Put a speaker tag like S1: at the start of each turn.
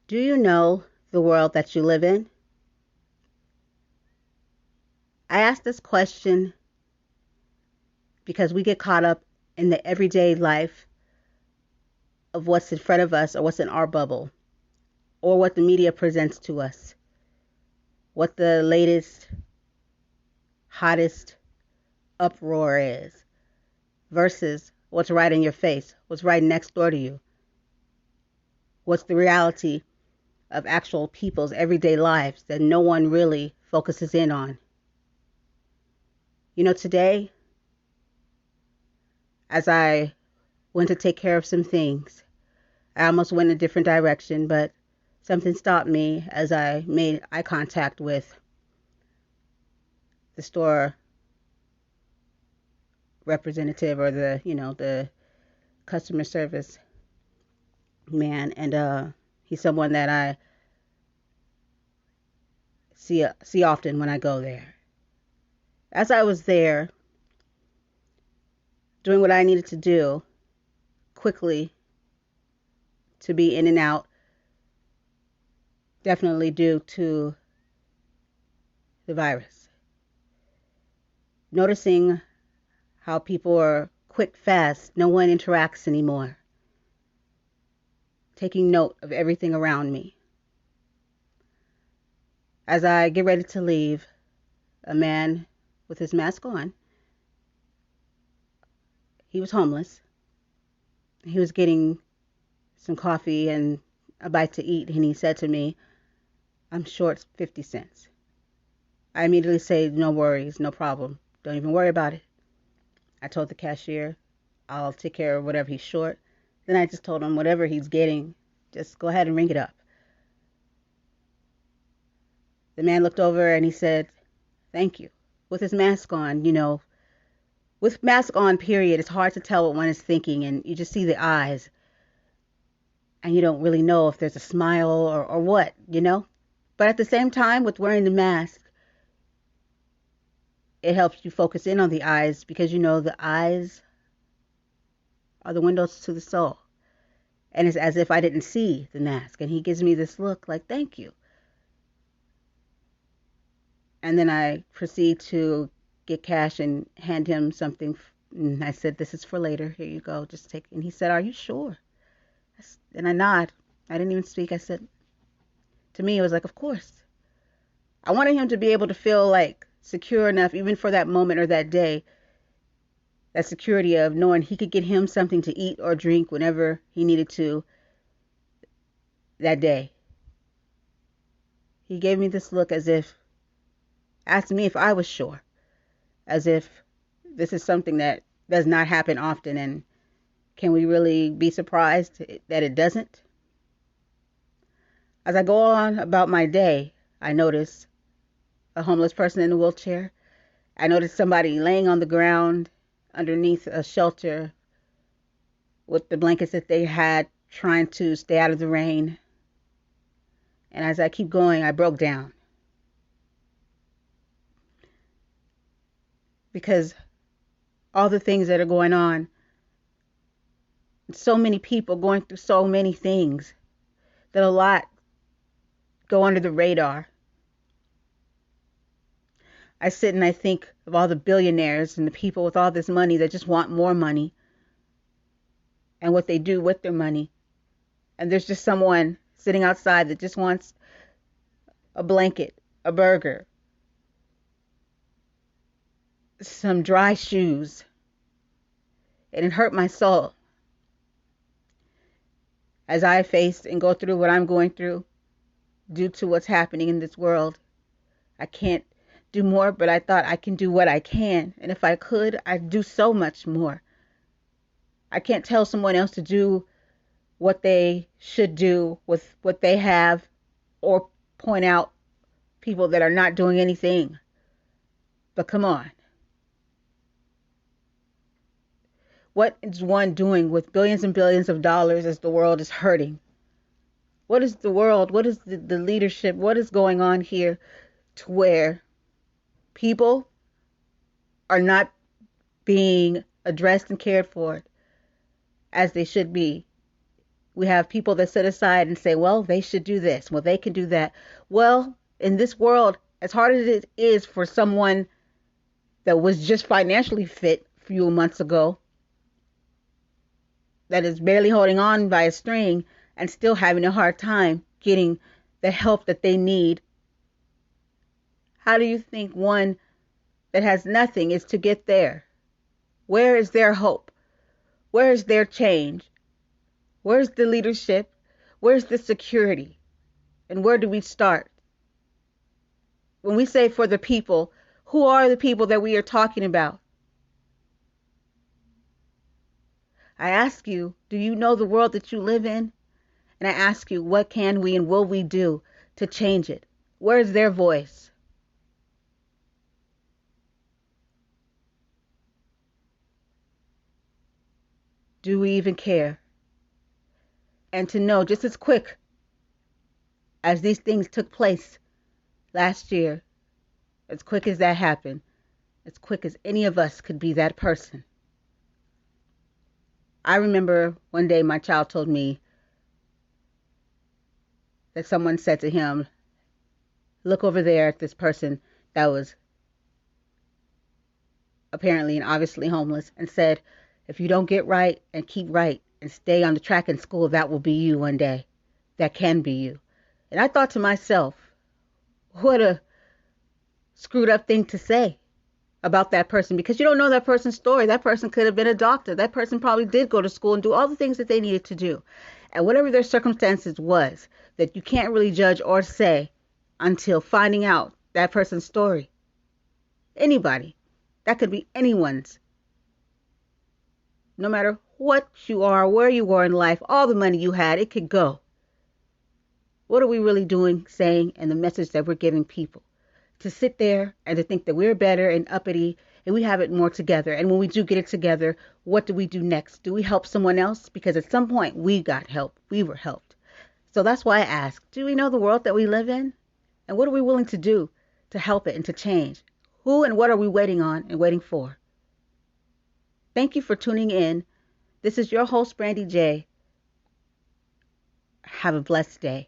S1: Do you know the world that you live in? I ask this question because we get caught up in the everyday life of what's in front of us or what's in our bubble or what the media presents to us, what the latest, hottest uproar is versus what's right in your face, what's right next door to you, what's the reality of actual people's everyday lives that no one really focuses in on. Today, as I went to take care of some things, I almost went in a different direction, but something stopped me as I made eye contact with the store representative or the customer service man. And he's someone that I see often when I go there. As I was there doing what I needed to do quickly to be in and out, definitely due to the virus. Noticing how people are quick, fast, no one interacts anymore. Taking note of everything around me. As I get ready to leave, a man with his mask on, he was homeless. He was getting some coffee and a bite to eat, and he said to me, "I'm short 50 cents." I immediately say, "No worries, no problem. Don't even worry about it." I told the cashier, "I'll take care of whatever he's short." Then I just told him, whatever he's getting, just go ahead and ring it up. The man looked over and he said, "Thank you." With his mask on, with mask on, period, it's hard to tell what one is thinking, and you just see the eyes, and you don't really know if there's a smile or what. But at the same time, with wearing the mask, it helps you focus in on the eyes because the eyes are the windows to the soul. And it's as if I didn't see the mask. And he gives me this look like, "Thank you." And then I proceed to get cash and hand him something. And I said, "This is for later. Here you go. Just take." And he said, "Are you sure?" And I nod. I didn't even speak. I said, to me, it was like, of course. I wanted him to be able to feel like secure enough, even for that moment or that day, that security of knowing he could get him something to eat or drink whenever he needed to that day. He gave me this look as if, asked me if I was sure, as if this is something that does not happen often, and can we really be surprised that it doesn't? As I go on about my day, I notice a homeless person in a wheelchair. I notice somebody laying on the ground underneath a shelter with the blankets that they had, trying to stay out of the rain. And as I keep going, I broke down because all the things that are going on, so many people going through so many things, that a lot go under the radar. I sit and I think of all the billionaires and the people with all this money that just want more money and what they do with their money. And there's just someone sitting outside that just wants a blanket, a burger, some dry shoes. And it hurt my soul as I face and go through what I'm going through due to what's happening in this world. I can't do more, but I thought I can do what I can. And if I could, I'd do so much more. I can't tell someone else to do what they should do with what they have or point out people that are not doing anything. But come on. What is one doing with billions and billions of dollars as the world is hurting? What is the world? What is the leadership? What is going on here to where people are not being addressed and cared for as they should be We have people that sit aside and say, well, they should do this. Well, they can do that. Well, in this world, as hard as it is for someone that was just financially fit a few months ago, that is barely holding on by a string and still having a hard time getting the help that they need, how do you think one that has nothing is to get there? Where is their hope? Where is their change? Where's the leadership? Where's the security? And where do we start? When we say for the people, who are the people that we are talking about? I ask you, do you know the world that you live in? And I ask you, what can we and will we do to change it? Where is their voice? Do we even care? And to know just as quick as these things took place last year, as quick as that happened, as quick as any of us could be that person. I remember one day my child told me that someone said to him, look over there at this person that was apparently and obviously homeless, and said, if you don't get right and keep right and stay on the track in school, that will be you one day. That can be you. And I thought to myself, what a screwed up thing to say about that person, because you don't know that person's story. That person could have been a doctor. That person probably did go to school and do all the things that they needed to do. And whatever their circumstances was, that you can't really judge or say until finding out that person's story. Anybody. That could be anyone's. No matter what you are, where you are in life, all the money you had, it could go. What are we really doing, saying, and the message that we're giving people? To sit there and to think that we're better and uppity and we have it more together. And when we do get it together, what do we do next? Do we help someone else? Because at some point we got help. We were helped. So that's why I ask, do we know the world that we live in? And what are we willing to do to help it and to change? Who and what are we waiting on and waiting for? Thank you for tuning in. This is your host, Brandy J. Have a blessed day.